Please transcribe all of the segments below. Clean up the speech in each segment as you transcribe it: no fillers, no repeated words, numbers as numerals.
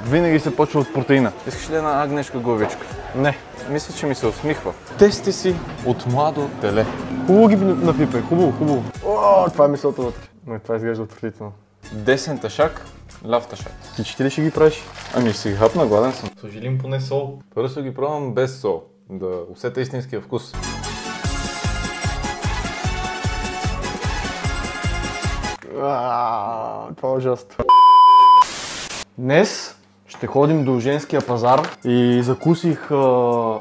Винаги се почва от протеина. Искаш ли една агнешка главичка? Не. Мисля, че ми се усмихва. Тести си от младо теле. Хубаво ги напипай, хубаво. О, това е мисълта вътре. Но това изглежда отвратително. Десен ташак, ляв ташак. Ти ли ще ги правиш? Ами ще си хапна, гладен съм. Съжалим поне сол. Първо ще ги пробвам без сол, да усетя истинския вкус. Това е ужасно. Днес ще ходим до женския пазар и закусих...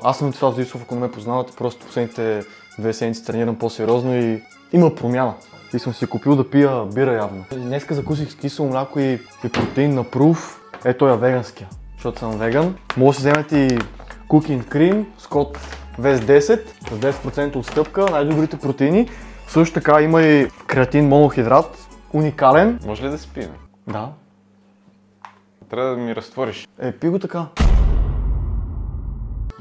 Аз съм Цветан Зисов, ако не ме познавате, просто последните 2 седмици тренирам по-сериозно и има промяна. И съм си купил да пия бира явно. Днеска закусих с кисело мляко и протеин на Proof. Ето я веганския, защото съм веган. Може да си вземете и Cooking Cream с код VES10 с 10% отстъпка, най-добрите протеини. Също така има и креатин монохидрат, уникален. Може ли да се пием? Да. Трябва да ми разтвориш. Пи го така.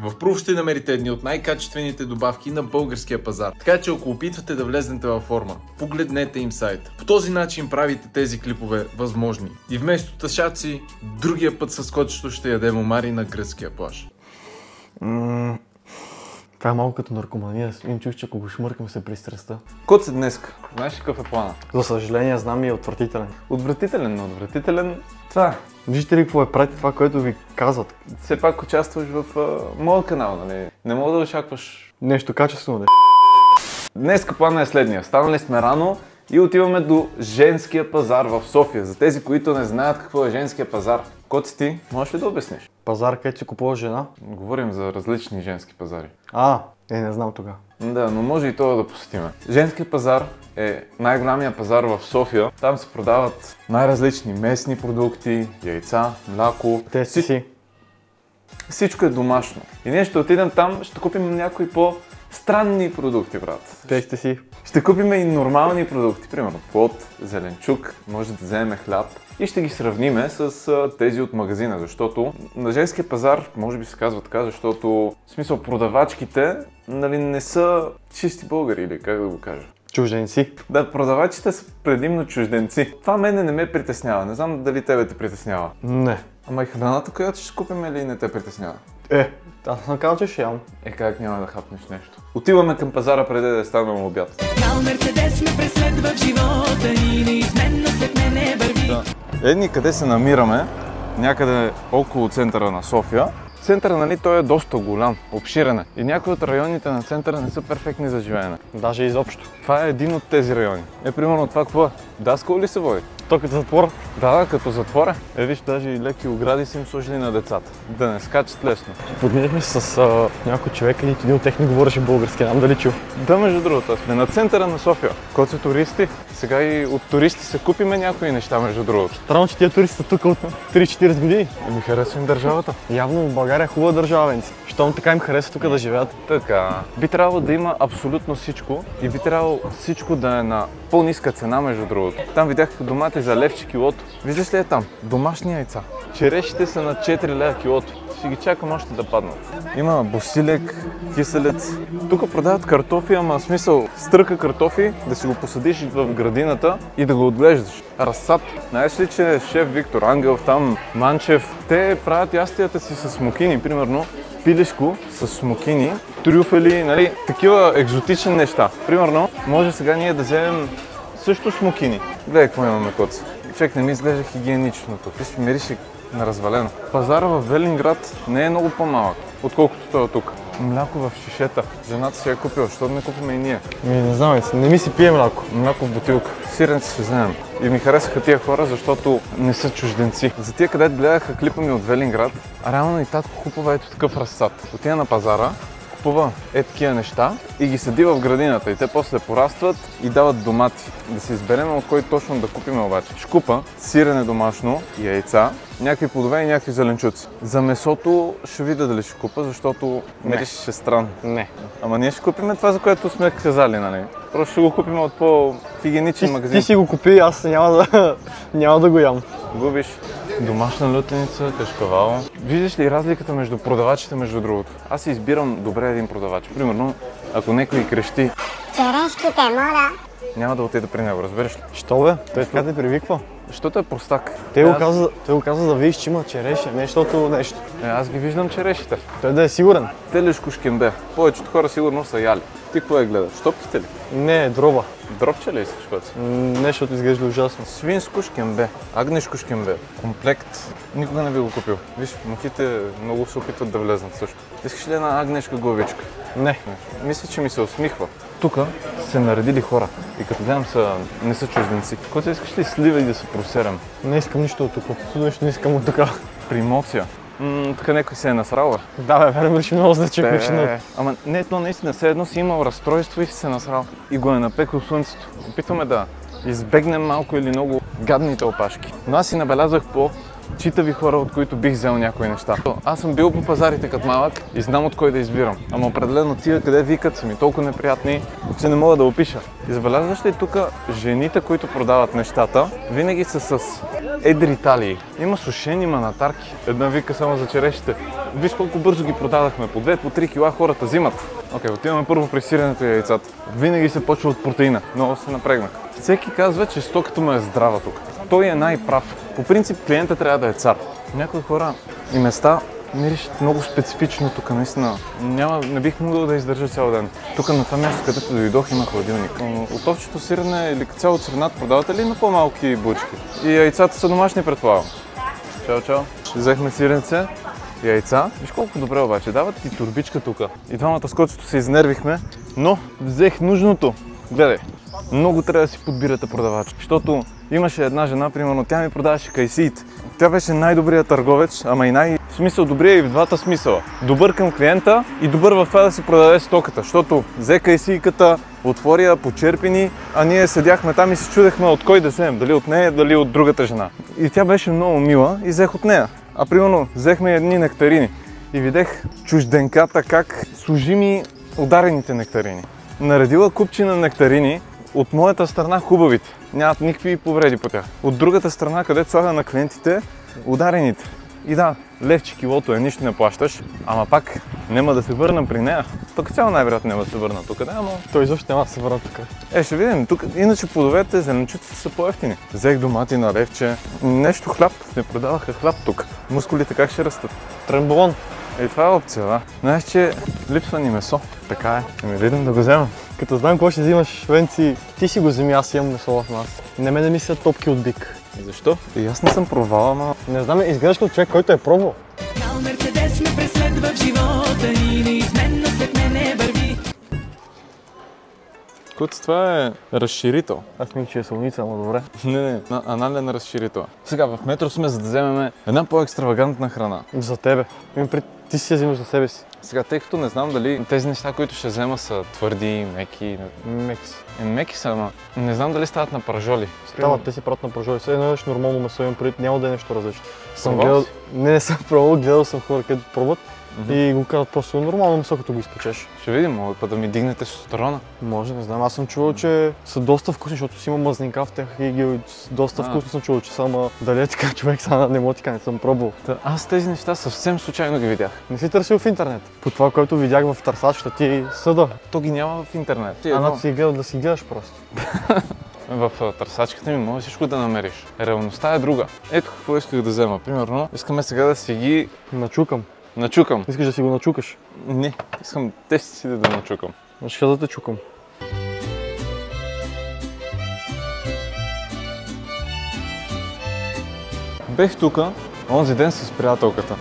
В Proof ще намерите едни от най-качествените добавки на българския пазар. Така че ако опитвате да влезнете във форма, погледнете им сайта. По този начин правите тези клипове възможни. И вместо тъшаци, другия път със скочето ще ядем омари на гръцкия плаж. Това е малко като наркомания. Им чух, че ако го шмъркам се пристрастта. Кот се днеска. Знаеш ли какъв е плана? За съжаление знам и е отвратителен. Отвратителен, но отвратителен. Това. Вижте ли какво е правите това, което ви казват? Все пак участваш в моят канал, нали? Не мога да очакваш Нещо качествено да е. Днеска плана е следния. Станали сме рано и отиваме до женския пазар в София. За тези, които не знаят какво е женския пазар. Коци ти, можеш ли да обясниш? Пазар, където си купува жена? Говорим за различни женски пазари. Не знам тогава. Да, но може и това да посетиме. Женския пазар е най-голямия пазар в София. Там се продават най-различни местни продукти, яйца, мляко. Всичко е домашно. И ние ще отидем там, ще купим някои по-странни продукти, брат. Ще купим и нормални продукти, примерно плод, зеленчук, може да вземем хляб и ще ги сравниме с тези от магазина, защото на женския пазар, може би се казва така, защото в смисъл продавачките, нали, не са чисти българи, или как да го кажа. Чужденци. Да, продавачите са предимно чужденци. Това мене не ме притеснява, не знам дали тебе те притеснява. Не. Ама и храната, която ще купим, или не те притеснява? Аз съм казал, че ще ям. Как няма да хапнеш нещо? Отиваме към пазара преди да е станал обяд. Кал Мерцедес ме преследва в живота и неизменно след мене върви. Едни къде се намираме, някъде около центъра на София. Центъра, нали, той е доста голям, обширен е. И някои от районите на центъра не са перфектни за живеене. Даже изобщо. Това е един от тези райони. Примерно това какво е? Даскал ли се води? То като затвор? Да, като затвора. Виж, даже и леки огради са им сложили на децата. Да не скачат лесно. Подминахме с някой човек и един от тях не говореше български, знам дали чу. Да, между другото, сме на центъра на София. Кот са туристи. Сега и от туристи се купиме някои неща, между другото. Странно, че тия туристи са тук от 3-40 години. Харесва им държавата. Явно в България е хубава държава, венци. Щом така им харесва тук да живеят. Така. Би трябвало да има абсолютно всичко и би трябвало всичко да е на по-ниска цена, между другото. Там видях домати за левче килото. Виждаш ли е там? Домашни яйца. Черешите са на 4 лева килото. Ще ги чакам още да паднат. Има босилек, киселец. Тук продават картофи, ама смисъл стръка картофи, да си го посадиш в градината и да го отглеждаш. Разсад. Знаеш ли, че шеф Виктор Ангелов, там Манчев, те правят ястията си с смокини, примерно пилешко с смокини, трюфели, нали, такива екзотични неща. Примерно, може сега ние да вземем също смокини. Гледай какво имаме, коца. Човек, не ми изглежда хигиеничното. Виж, мирише на развалено. Пазара в Велинград не е много по-малък, отколкото той е тук. Мляко в шишета. Жената си е купила, защото не купим и ние. Не знам, не ми си пие мляко. Мляко в бутилка. Сиренци ще вземем. И ми харесаха тия хора, защото не са чужденци. За тия, където гледаха клипа ми от Велинград, реално и татко купува ето такъв разсад. Отида на пазара, купува такива неща и ги съди в градината и те после порастват и дават домати. Да се изберем от кой точно да купим обаче. Ще купа сирене домашно, яйца, някакви плодове и някакви зеленчуци. За месото ще видя дали ще купа, защото мирише странно. Не. Ама ние ще купим това, за което сме казали, нали? Просто ще го купим от по-хигиеничен магазин. Ти си го купи, аз няма да го ям. Губиш. Домашна лютеница, кашкавал. Виждаш ли разликата между продавачите, между другото? Аз си избирам добре един продавач. Примерно, ако някой крещи, черешките, моля. няма да отида при него, разбираш ли? Що бе? Той така те привиква. защото е простак. Те го каза да видиш, че има череша, нещото нещо. Аз ги виждам черешите. Той да е сигурен. Телешко шкембе. Повечето хора сигурно са яли. Ти какво гледаш? Штопките ли? Не, дроба. Дробче ли искаш, Коци? Нещото изглежда ужасно. Свинско шкембе, агнешко шкембе, комплект. Никога не би го купил. Виж, мухите много се опитват да влезнат също. Искаш ли една агнешка главичка? Не. Мисля, че ми се усмихва. Тук се наредили хора и като гледам не са чужденци. Коци, искаш ли слива и да се просерем? Не искам нищо от тук. Абсолютно нищо не искам от тук. Примоция. Така някой се е насрал, бе. Да, бе, верно, ще много значи машина. Ама не, то наистина, все едно си имал разстройство и си се насрал. И го е напекал слънцето. Опитваме да избегнем малко или много гадните опашки. Но аз си набелязах по читави хора, от които бих взел някои неща. Аз съм бил по пазарите като малък и знам от кой да избирам. Ама определено тия, къде викат, са ми толкова неприятни, че не мога да опиша. И забелязваш ли тук жените, които продават нещата, винаги са с едри талии. Има сушени манатарки. Една вика само за черешите. Виж колко бързо ги продадахме. По 2, по 3 кила хората взимат. Окей, отиваме първо при сиренето и яйцата. Винаги се почва от протеина. Много се напрегнах. Всеки казва, че стоката му е здрава тук. Той е най-прав. По принцип клиента трябва да е цар. Някои хора и места миришат много специфично тук, наистина. Не бих могъл да издържа цял ден. Тук на това място, където дойдох, има хладилник. От общото сирене или цяло царинат продавате ли на по-малки бучки? И яйцата са домашни, предполагам. Чао, чао. Взехме сиренце, яйца. Виж колко добре обаче, дават ти турбичка тук. И двамата с Коцето се изнервихме, но взех нужното. Гледай. Много трябва да си подбирате продавач, защото имаше една жена, примерно, тя ми продаваше кайсиите. Тя беше най-добрият търговец, ама и в смисъл добрия и в двата смисъла. Добър към клиента и добър в това да си продаде стоката, защото взе кайсийката, отвори я, почерпини, а ние седяхме там и се чудехме от кой да вземем, дали от нея, дали от другата жена. И тя беше много мила и взех от нея. А примерно взехме едни нектарини и видях чужденката как служи ми ударените нектарини. Наредила купчина нектарини, от моята страна хубавите, нямат никакви повреди по тях. От другата страна, където слага на клиентите, ударените. И да, левче килото е, нищо не плащаш, ама пак няма да се върна при нея. Тук цяло най-вероятно няма да се върна тук, да, ама... Той изобщо няма да се върна тук. Ще видим, тук иначе плодовете, зеленчуците са по-евтини. Взех домати на левче, нещо хляб, не продаваха хляб тук. Мускулите как ще растат? Тремболон. И това е опция, да. Знаеш, че липсва ни месо. Така е. Идем да го вземем. Като знам какво ще взимаш, Венци, ти си го вземи, аз имам месо в нас. Не ме да мисля топки от бик. Защо? И аз не съм провал, ама... Не знам, изглеждаш като човек, който е пробвал. Кал Мерцедес ме преследва в живота и неизменно след мене върви. Който това е разширител. Аз мисля, че е солница, ама добре. Не, анален разширител. Сега в метро сме, за да вземем една по-екстравагантна храна. За тебе. Ти си я взимаш за себе си. Сега, тъй като не знам дали тези неща, които ще взема, са твърди, меки... Меки. Меки са, ама не знам дали стават на пържоли. Стават, те си правят на пържоли. Сега едно нещо нормално месо имам предвид, няма да е нещо различно. Пробвал си? Не съм пробвал, гледал съм хора, където пробват и го казват просто нормално месо, като го изпечеш. Ще видим, мога път да ми дигне тестостерона. Може, не знам. Аз съм чувал, че са доста вкусни, защото си има мазнинка в тях и доста вкусно съм чувал, че само дали е така човек, сега не мога така, не съм пробвал. Аз тези неща съвсем случайно ги видях. Не си търсил в интернет. По това, което видях в търсачката ти съда. То ги няма в интернет. Си гледал да си гледаш просто. В търсачката ми може всичко да намериш. Реалността е друга. Ето какво исках да взема. Примерно, искаме сега да си ги начукам. Искаш да си го начукаш? Не, искам тестиците да начукам. Ще да те чукам. Бех тука онзи ден с приятелката.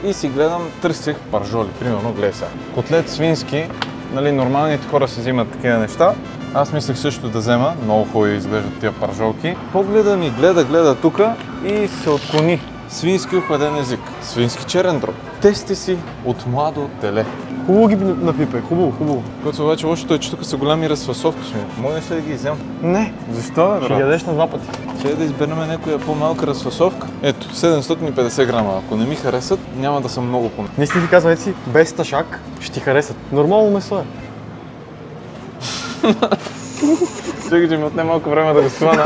И си гледам, търсех пържоли. Примерно, гледай сега. Котлет свински, нормалните хора си взимат такива неща. Аз мислех също да взема, много хубаво изглеждат тия пържолки. Погледа ми гледа тука и се отклони. Свински охладен език, свински черен дроб, тести си от младо теле. Хубаво ги напипай, хубаво. Което обаче лошото е, че тук са голями разфасовки. Мога ли да ги изям? Не. Защо? Ще ги ядеш на два пъти. Ще да изберем някоя по-малка разфасовка. Ето, 750 грама. Ако не ми харесат, няма да съм много поне. Не си ти казвам, си без ташак ще ти харесат. Нормално месо е. Чакай, че ми отне малко време да го схвана.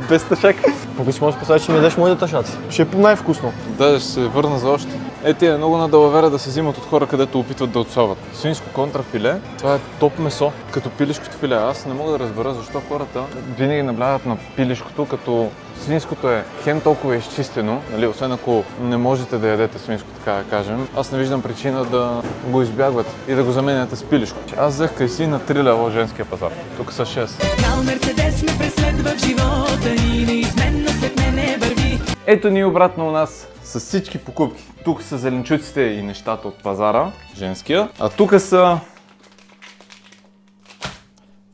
Без ташак. Ако си можеш да поставиш, че ми ядеш моите ташаци. Ще е най-вкусно. Да, ще се върна за още. Ето е много на далавера да се взимат от хора, където опитват да отсоват. Свинско контрафиле, това е топ месо, като пилешкото филе. Аз не мога да разбера защо хората винаги наблягат на пилешкото, като свинското е хем толкова изчистено, нали, освен ако не можете да ядете свинско, така да кажем. Аз не виждам причина да го избягвате и да го заменяте с пилешко. Аз взех кайси на 3 лева женския пазар. Тук са 6. Кал Мерцедес ме преследва в живота и неизменно след мене върви. Ето ни обратно у нас с всички покупки. Тук са зеленчуците и нещата от пазара, женския, а тук са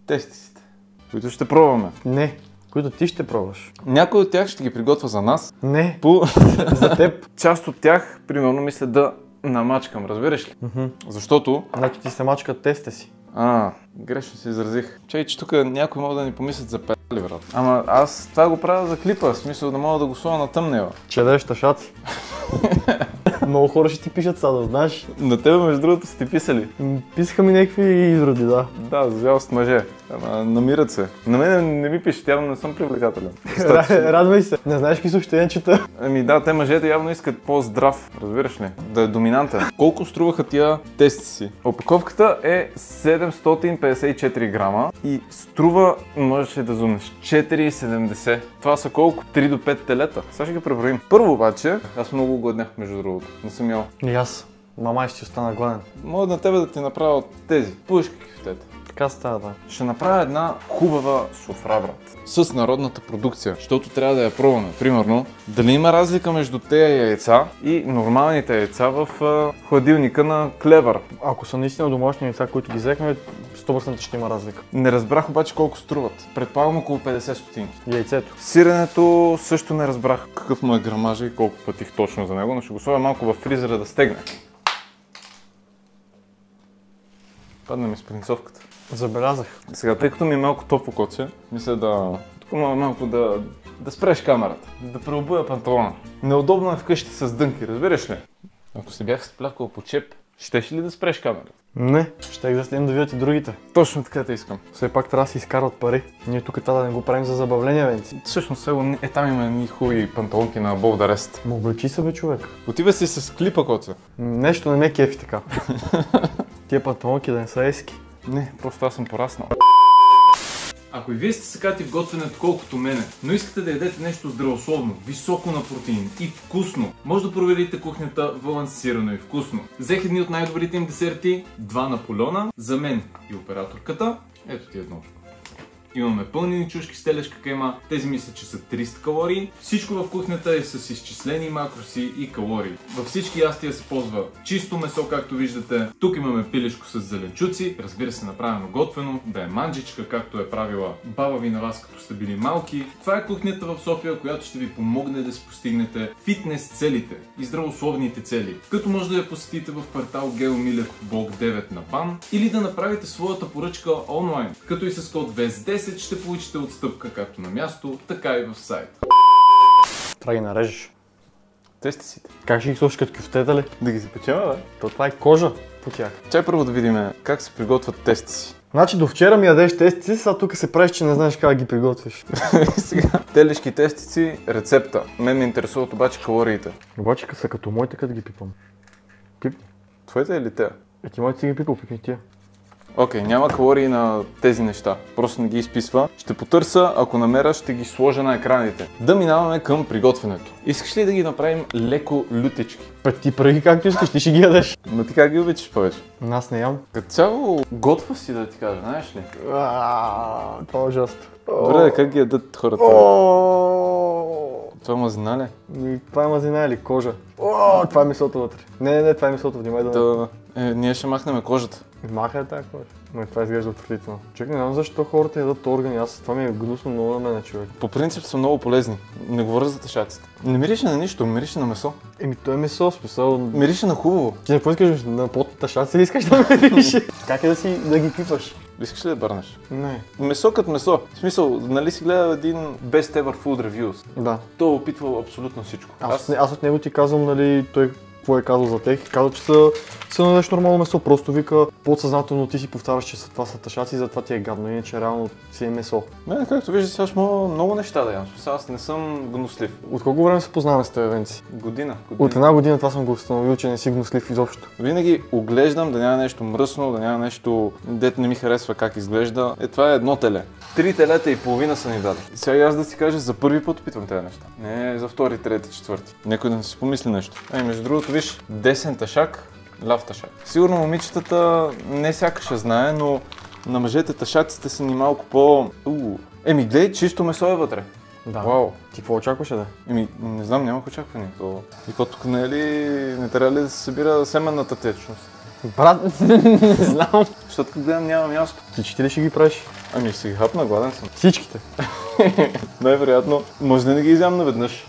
тестисите, които ще пробваме. Не, които ти ще пробваш. Някой от тях ще ги приготвя за нас. Не, По за теб. част от тях, примерно, мисля да намачкам, разбираш ли? Защото... Значи ти се мачка теста си. Грешно се изразих. Чай, че тук някой мога да ни помислят за педали, брат. Ама аз това го правя за клипа, в смисъл да мога да го сложа на тъмнела. Че дадеш тъшаци. Много хора ще ти пишат сега, да знаеш. На тебе, между другото, са ти писали. Писаха ми някакви изроди, да. Да, за жалост мъже. Ама намират се. На мен не ми пишат, явно не съм привлекателен. Радвай се. Не знаеш какви съобщенчета. Ами да, те мъжете явно искат по-здрав, разбираш ли? Да е доминантен. Колко струваха тия тестиси? Опаковката е 754 грама и струва, можеш ли да зумнеш, 4,70. Това са колко? 3 до 5 телета. Сега ще ги преброим. Първо обаче, аз много гладнях между другото. Не съм ял. И аз. Мама ще остана гладен. Мога на тебе да ти направя от тези пушки кифтета. Така става, да. Ще направя една хубава софра, брат. С народната продукция, защото трябва да я пробваме. Примерно, дали има разлика между тези яйца и нормалните яйца в хладилника на Клевър. Ако са наистина домашни яйца, които ги взехме, 100% ще има разлика. Не разбрах обаче колко струват. Предполагам около 50 стотинки. Яйцето. Сиренето също не разбрах какъв му е грамажа и колко платих точно за него, но ще го сложа малко във фризера да стегне. Падна ми спринцовката. Забелязах. Сега, тъй като ми е малко топло коце, мисля да... Тук малко да спреш камерата, да преобуя панталона. Неудобно е вкъщи с дънки, разбираш ли? Ако се бях сплякал по чеп, щеш ли да спреш камерата? Не, ще да следим да видят и другите. Точно така те искам. Все пак трябва да си изкарват пари. Ние тук трябва да не го правим за забавление, венци. Всъщност, там има едни хубави панталонки на Болдарест. Ма облечи се, бе, човек. Отива си с клипа, коце. Нещо не ме кефи така. Тия панталонки да не са ески. Не, просто аз съм пораснал. Ако и вие сте сакати в готвенето колкото мене, но искате да ядете нещо здравословно, високо на протеин и вкусно, може да проверите кухнята балансирано и вкусно. Взех едни от най-добрите им десерти, 2 Наполеона, за мен и операторката. Ето ти едно. Имаме пълнени чушки с телешка кайма, тези мисля, че са 300 калории. Всичко в кухнята е с изчислени макроси и калории. Във всички ястия се ползва чисто месо, както виждате. Тук имаме пилешко с зеленчуци, разбира се направено готвено, да е манджичка, както е правила баба ви на вас, като сте били малки. Това е кухнята в София, която ще ви помогне да си постигнете фитнес целите и здравословните цели. Като може да я посетите в квартал Гео Милев, блок 9 на БАН, или да направите своята поръчка онлайн, като и с код VES10 ще получите отстъпка както на място, така и в сайта. Трябва да ги нарежеш. Тестисите. Как ще ги сложиш като кюфтета ли? Да ги запечем, бе? То това е кожа по тях. Чай първо да видим как се приготвят тестиси. Значи до вчера ми ядеш тестици, сега тук се правиш, че не знаеш как да ги приготвиш. Сега. Телешки тестици, рецепта. Мен ме интересуват обаче калориите. Обаче са като моите, като ги пипам. Пипни. Твоите или те? Ти моите си ги пипал, пипни тия. Окей, няма калории на тези неща. Просто не ги изписва. Ще потърся, ако намеря, ще ги сложа на екраните. Да минаваме към приготвянето. Искаш ли да ги направим леко лютички? Ти прави както искаш, ти ще ги ядеш. Но ти как ги обичаш повече? Аз не ям. Като цяло готва си да ти кажа, знаеш ли? Това е ужасно. Добре, как ги ядат хората? Това мазнина ли? Това е мазнина или кожа? Това е месото вътре. Не, това е месото, внимай да... Ние ще махнем кожата. Маха тази кожа. Но това изглежда отвратително. Човек, не знам защо хората ядат органи, това ми е гнусно много на мене, човек. По принцип са много полезни. Не говоря за тъшаците. Не мирише на нищо, мирише на месо. То е месо, смисъл. Мирише на хубаво. Ти какво искаш, на потни тъшаци ли искаш да мириш? Как е да ги пипаш? Искаш ли да бърнеш? Не. Месо като месо. В смисъл, нали си гледал един Best Ever Food Reviews? Да. Той е опитвал абсолютно всичко. Аз от него ти казвам, нали, той какво е казал за тях и каза, че са ядеш нормално месо. Просто вика, подсъзнателно ти си повтаряш, че това са тъшаци и затова ти е гадно, иначе реално си е месо. Не, както виждаш, аз мога много неща да ям. Аз не съм гнослив. От колко време се познаваме с теб, Венци? Година. От една година това съм го установил, че не си гнослив изобщо. Винаги оглеждам да няма нещо мръсно, да няма нещо, дето не ми харесва как изглежда. Това е едно теле. 3 телета и половина са ни дали. И сега аз да си кажа, за първи път опитвам тези неща. Не за втори, трети, четвърти. Някой да не си помисли нещо. Между другото, виж, десен ташак, ляв ташак. Сигурно момичетата не сякаш я знае, но на мъжете ташаците са ни малко по... гледай, чисто месо е вътре. Да. Вау. Ти какво очакваше да? Не знам, нямах очакване. И тук не трябва ли да се събира семенната течност? Брат, не знам. Защото като гледам няма място. Ти ли ще ги правиш? Ще ги хапна, гладен съм. Всичките. Най-вероятно, може да не ги изям наведнъж,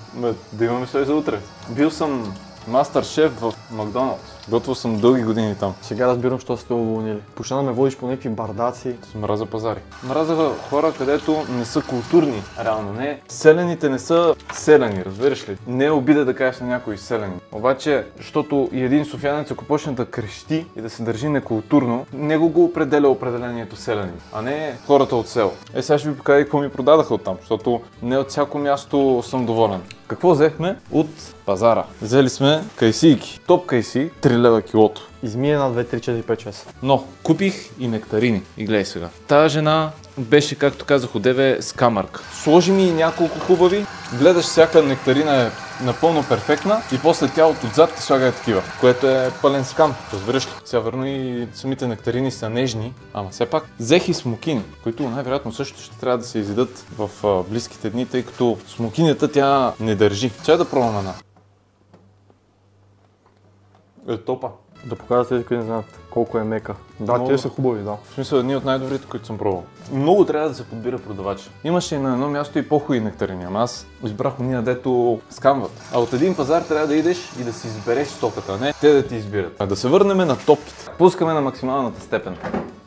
да имаме месо и за утре. Бил съм мастер шеф в Макдоналдс. Готвил съм дълги години там. Сега разбирам, що сте уволнили. Почна да ме водиш по някакви бардаци. Мразя пазари. Мразя хора, където не са културни. Реално не. Селените не са селени, разбираш ли? Не е обида да кажеш на някой селени. Обаче, защото и един софиянец, ако почне да крещи и да се държи некултурно, него го определя определението селени, а не хората от село. Сега ще ви покажа какво ми продадаха оттам, защото не от всяко място съм доволен. Какво взехме от пазара? Взели сме кайсийки. Топ кайси, 3 лева килото. Изми 1, 2, 3, 4, 5, 6. Но купих и нектарини. И гледай сега. Тая жена беше, както казах одеве, с камърка. Сложи ми няколко хубави, гледаш всяка нектарина е напълно перфектна и после тя отзад ти слага такива, което е пълен скам, разбираш ли? Сега верно и самите нектарини са нежни, ама все пак взех и смокини, които най-вероятно също ще трябва да се изядат в близките дни, тъй като смокинята тя не държи. Чай да пробвам една. Топа. Да покажа тези, които не знаят колко е мека. Да, Много. те са хубави, да. В смисъл, едни от най-добрите, които съм пробвал. Много трябва да се подбира продавач. Имаше и на едно място и по-хубави нектарини, ама аз избрах уния, дето скамват. А от един пазар трябва да идеш и да си избереш стоката, а не те да ти избират. А да се върнем на топките. Пускаме на максималната степен.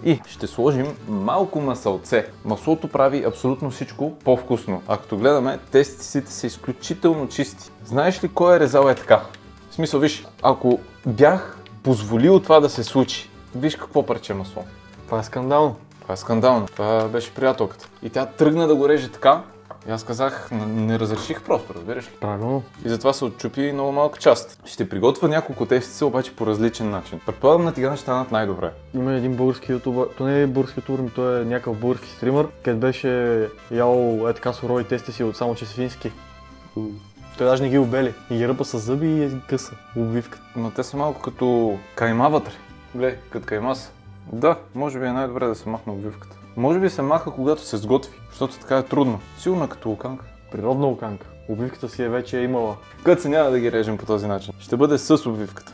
И ще сложим малко масълце. Маслото прави абсолютно всичко по-вкусно. А като гледаме, тестиците са изключително чисти. Знаеш ли кой е резал е така? В смисъл, виж, ако бях позволил това да се случи, виж какво парче масло. Това е скандално. Това е скандално. Това беше приятелката. И тя тръгна да го реже така. И аз казах, не разреших просто, разбираш ли? Правилно. И затова се отчупи много малка част. Ще приготвя няколко тестица, обаче по различен начин. Предполагам, на тигана ще станат най-добре. Има един български ютубър, то не е български ютубър, но той е някакъв български стример, където беше ял така сурови тести си от само че свински. Той даже не ги обели. И ги ръпа с зъби и къса обвивката. Но те са малко като кайма вътре. Гледай, като кайма са. Да, може би е най-добре да се махне обвивката. Може би се маха, когато се сготви, защото така е трудно. Сигурно като луканка. Природна луканка. Обвивката си е вече имала. Къд се няма да ги режем по този начин. Ще бъде с обвивката.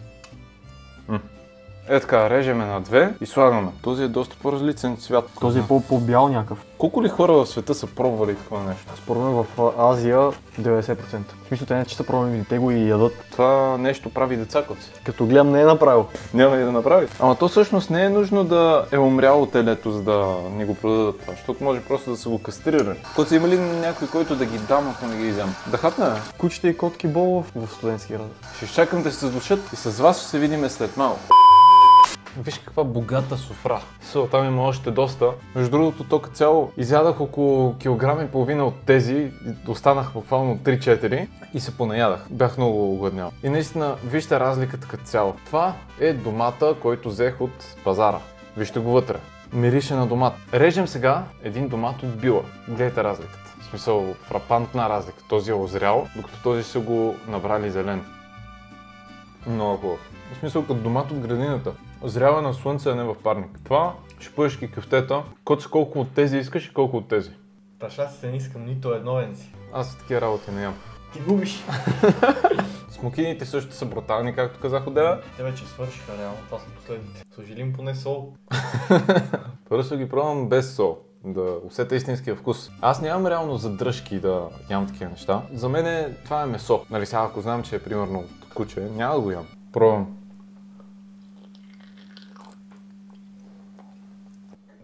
Така, режеме на две и слагаме. Този е доста по-различен цвят. Този е по-бял някакъв. Колко ли хора в света са пробвали такова нещо? Според мен в Азия 90%. В смисъл, те не че са пробвали, те го и ядат. Това нещо прави деца коци. Като гледам не е направил. Няма и да направи. Ама то всъщност не е нужно да е умряло телето, за да ни го продадат това, защото може просто да са го кастрирали. Коци, има ли някой, който да ги дам, ако не ги изям? Да хапне, бе? Кучета и котки бол в студентски град. Ще изчакам да се задушат и с вас ще се видим след малко. Виж каква богата софра. Там има още доста. Между другото, то като цяло изядах около килограм и половина от тези, останах буквално 3-4 и се понаядах. Бях много огладнял. И наистина, вижте разликата като цяло. Това е домата, който взех от пазара. Вижте го вътре. Мирише на домат. Режем сега един домат от била. Гледайте разликата. В смисъл, фрапантна разлика. Този е озрял, докато този са го набрали зелен. Много хубав. В смисъл, като домат от градината. Зрява на слънце, а не в парник. Това шпъшки кюфтета. Коци, колко от тези искаш и колко от тези? Ташаците не искам нито едно енци. Аз такива работи не ям. Ти губиш. Смокините също са брутални, както казах одеве. Те вече свършиха реално, това са последните. Сложили поне сол. Първо ще ги пробвам без сол, да усетя истинския вкус. Аз нямам реално задръжки да ям такива неща. За мен това е месо. Нали сега, ако знам, че е примерно от куче, няма да го ям. Пробвам.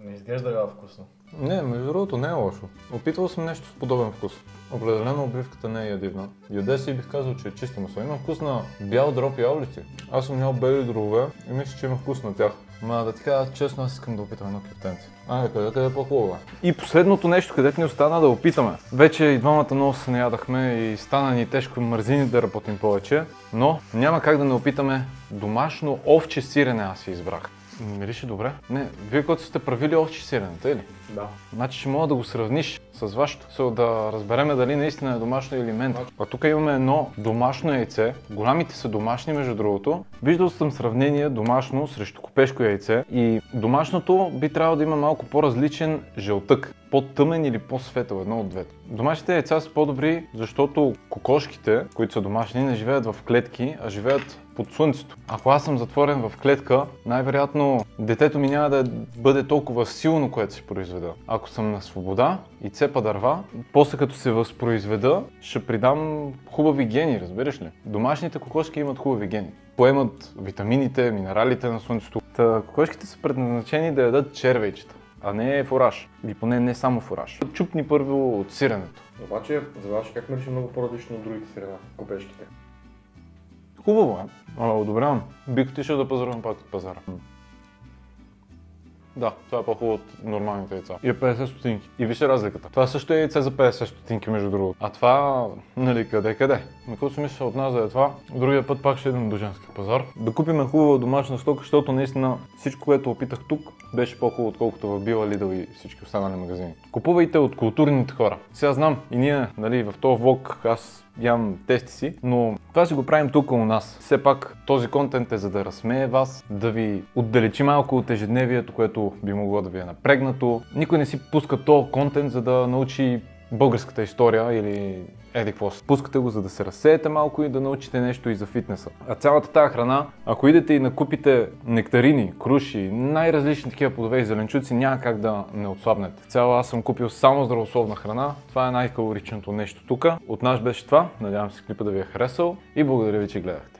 Не изглежда вкусно. Не, между другото не е лошо. Опитвал съм нещо с подобен вкус. Определено обвивката не е ядивна. Яде си бих казал, че е чисто месо. Има вкус на бял дроб и ябълци. Аз съм ял бели дробове и мисля, че има вкус на тях. Ма да ти кажа честно, аз искам да опитам едно кюфтенце. Къде е по-хубаво? И последното нещо, където ни остана да опитаме. Вече и двамата много се наядахме и стана ни тежко мързини да работим повече, но няма как да не опитаме домашно овче сирене, аз си избрах. Мирише добре? Не, вие когато сте правили овче сирене, тъй ли? Да. Значи ще мога да го сравниш с вашето, да разбереме дали наистина е домашно или мента. А тук имаме едно домашно яйце, голямите са домашни между другото. Виждал съм сравнение домашно срещу копешко яйце и домашното би трябвало да има малко по-различен жълтък. По-тъмен или по-светъл, едно от двете. Домашните яйца са по-добри, защото кокошките, които са домашни, не живеят в клетки, а живеят под слънцето. Ако аз съм затворен в клетка, най-вероятно детето ми няма да бъде толкова силно, което се произведа. Ако съм на свобода и цепа дърва, после като се възпроизведа, ще придам хубави гени, разбираш ли? Домашните кокошки имат хубави гени. Поемат витамините, минералите на слънцето. Кокошките са предназначени да ядат червейчета, а не фураж. Или поне не само фураж. Чупни първо от сиренето. Обаче, за вас как мирише много по-различно от другите сирена, копешките? Хубаво е. Одобрявам. Бих отишъл да пазарувам пак от пазара. Да, това е по-хубаво от нормалните яйца. И е 50 стотинки. И вижте разликата. Това също е яйце за 50 стотинки между другото. А това, нали, къде? Какво си мисля от нас да е това? Другия път пак ще идем до женския пазар. Да купим хубава домашна стока, защото наистина всичко, което опитах тук, беше по-хубаво, отколкото в Била, Lidl и всички останали магазини. Купувайте от културните хора. Сега знам и ние, нали, в този влог аз ям тести си, но това си го правим тук у нас. Все пак този контент е за да разсмее вас, да ви отдалечи малко от ежедневието, което би могло да ви е напрегнато. Никой не си пуска този контент, за да научи българската история или еди какво. Пускате го, за да се разсеете малко и да научите нещо и за фитнеса. А цялата тази храна, ако идете и накупите нектарини, круши, най-различни такива плодове и зеленчуци, няма как да не отслабнете. Цяло аз съм купил само здравословна храна. Това е най-калоричното нещо тук. От нас беше това. Надявам се клипа да ви е харесал и благодаря ви, че гледахте.